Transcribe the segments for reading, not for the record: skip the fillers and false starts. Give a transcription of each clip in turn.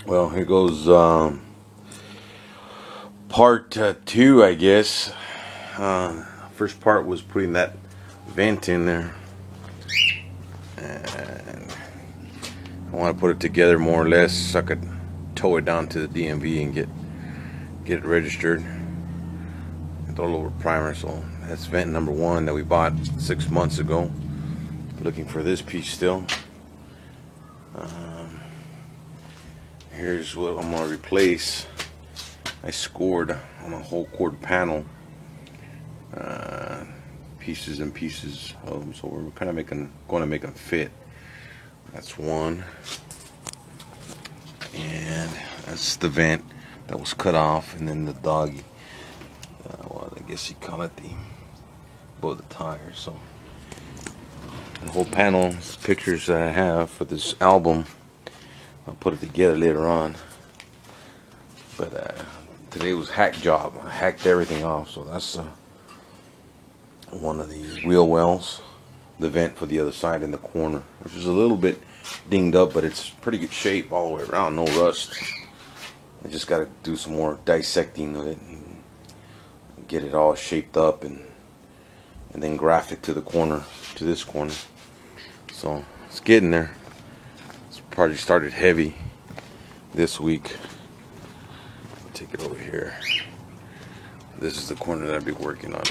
Well, here goes part two, I guess. First part was putting that vent in there, and I want to put it together more or less so I could tow it down to the DMV and get it registered. Throw a little primer. So that's vent number one that we bought 6 months ago. Looking for this piece still. Here's what I'm gonna replace. I scored on a whole cord panel, pieces and pieces of them, so we're kind of going to make them fit. That's one, and that's the vent that was cut off, and then the doggy. Well, I guess you call it above the tire. So the whole panel pictures that I have for this album. I'll put it together later on. But today was hack job. I hacked everything off. So that's one of the wheel wells, the vent for the other side in the corner, which is a little bit dinged up, but it's pretty good shape all the way around. No rust. I just got to do some more dissecting of it and get it all shaped up and then graft it to the corner, to this corner. So it's getting there. Project started heavy this week. Take it over here. This is the corner that I'll be working on.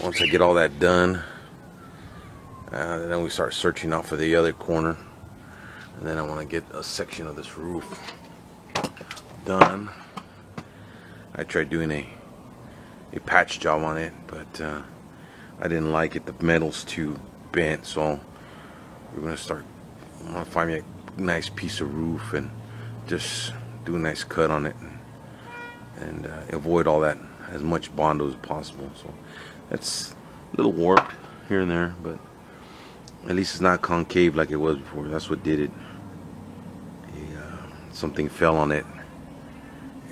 Once I get all that done, then we start searching out for the other corner, and then I want to get a section of this roof done. I tried doing a patch job on it, but I didn't like it. The metal's too bent, so we're gonna start. I'm gonna find me a nice piece of roof and just do a nice cut on it and avoid all that, as much Bondo as possible. So that's a little warped here and there, but at least it's not concave like it was before. That's what did it. Something fell on it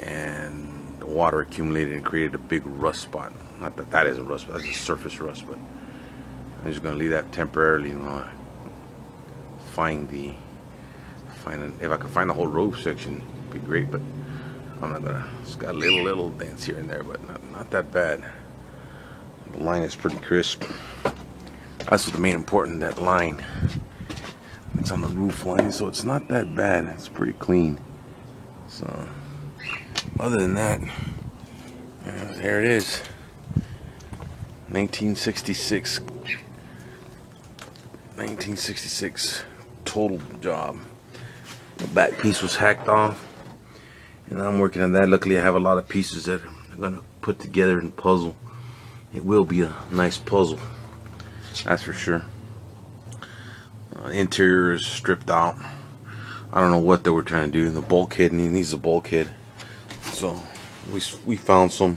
and the water accumulated and created a big rust spot. Not that that isn't rust, but that's a surface rust, but I'm just gonna leave that temporarily. If I can find the whole roof section, it'd be great, but I'm not gonna. It's got little dents here and there, but not that bad. The line is pretty crisp. That's what the main important, that line. It's on the roof line, so it's not that bad. It's pretty clean. So other than that, there it is. 1966 total job. The back piece was hacked off, and I'm working on that. Luckily, I have a lot of pieces that I'm gonna put together and puzzle. It will be a nice puzzle, that's for sure. Interior is stripped out. I don't know what they were trying to do. The bulkhead needs a bulkhead, so we found some.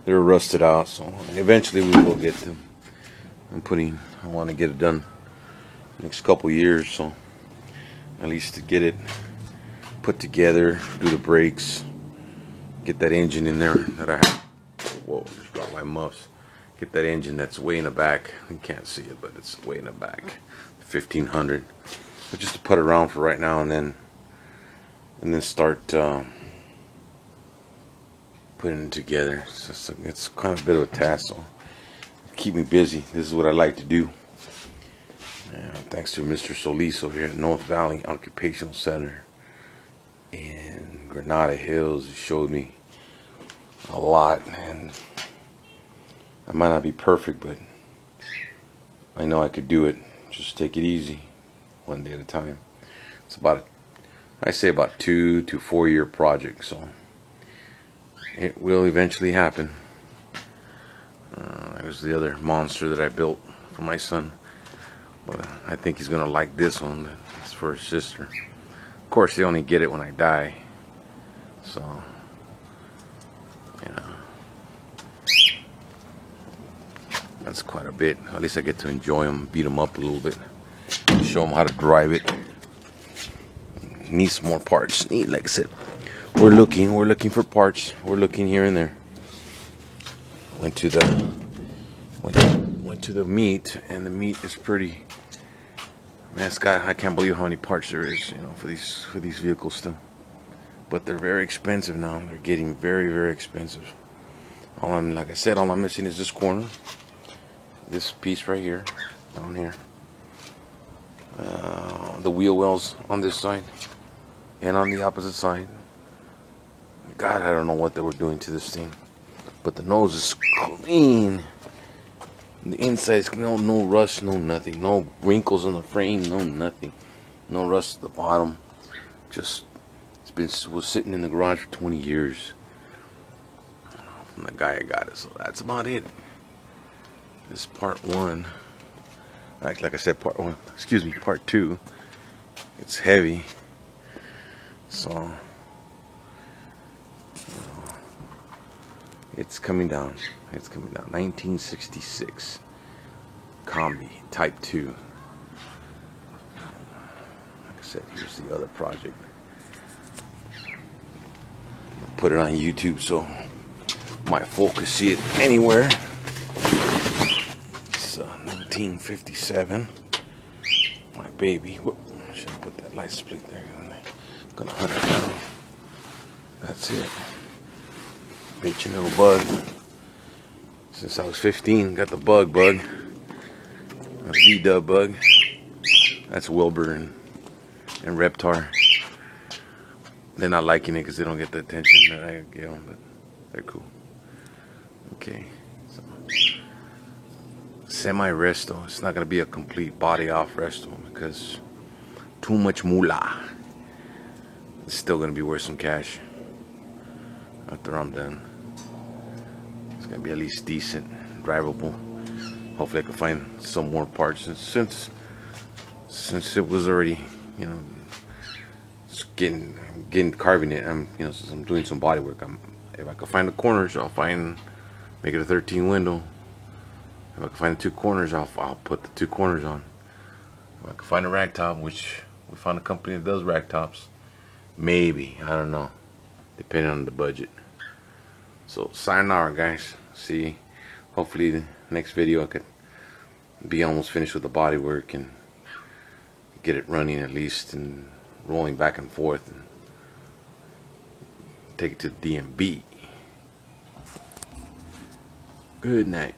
They're rusted out, so eventually we will get them. I want to get it done next couple years, so at least to get it put together, do the brakes, get that engine in there that I have. Whoa, just dropped my muffs. Get that engine that's way in the back. You can't see it, but it's way in the back. 1500. But just to put it around for right now, and then start putting it together. It's kind of a bit of a task, so keep me busy. This is what I like to do. Thanks to Mr. Solis over here at North Valley Occupational Center in Granada Hills. He showed me a lot, and I might not be perfect, but I know I could do it. Just take it easy, one day at a time. It's I say about 2 to 4 year project, so it will eventually happen. There's the other monster that I built for my son, but I think he's gonna like this one. It's for his sister. Of course, they only get it when I die, so that's quite a bit. At least I get to enjoy them, beat them up a little bit, show them how to drive it. Need some more parts. Like I said, we're looking for parts. We're looking here and there. Went to the meet, and the meet is pretty Man, Scott, I can't believe how many parts there is, for these vehicles still. But they're very expensive now. They're getting very, very expensive. Like I said, all I'm missing is this corner, this piece right here, down here, the wheel wells on this side, and on the opposite side. God, I don't know what they were doing to this thing, but the nose is clean. The inside is no rust, no nothing, no wrinkles on the frame, no nothing, no rust at the bottom. Just was sitting in the garage for 20 years from the guy I got it. So that's about it. This is part one. Like I said, part one. Excuse me, part two. It's heavy, so it's coming down. It's coming down. 1966 Combi Type 2. Like I said, here's the other project. Put it on YouTube so my folk can see it anywhere. It's 1957. My baby. Whoop. Should I put that light split there? Gonna hunt it down. That's it. Bitchin' little bug. Since I was 15, got the bug. A V-dub bug. That's Wilbur and Reptar. They're not liking it because they don't get the attention that I give them, but they're cool. Okay. So, semi-resto. It's not going to be a complete body off resto because too much moolah. It's still going to be worth some cash after I'm done. It's going to be at least decent, drivable. Hopefully I can find some more parts. And since it was already, carving it, since I'm doing some body work, if I can find the corners, make it a 13 window. If I can find the two corners, I'll put the two corners on. If I can find a rag top, which we found a company that does rag tops, maybe, I don't know, depending on the budget. So sayonara, guys. See, hopefully the next video I could be almost finished with the body work and get it running at least and rolling back and forth and take it to the DMV. Good night.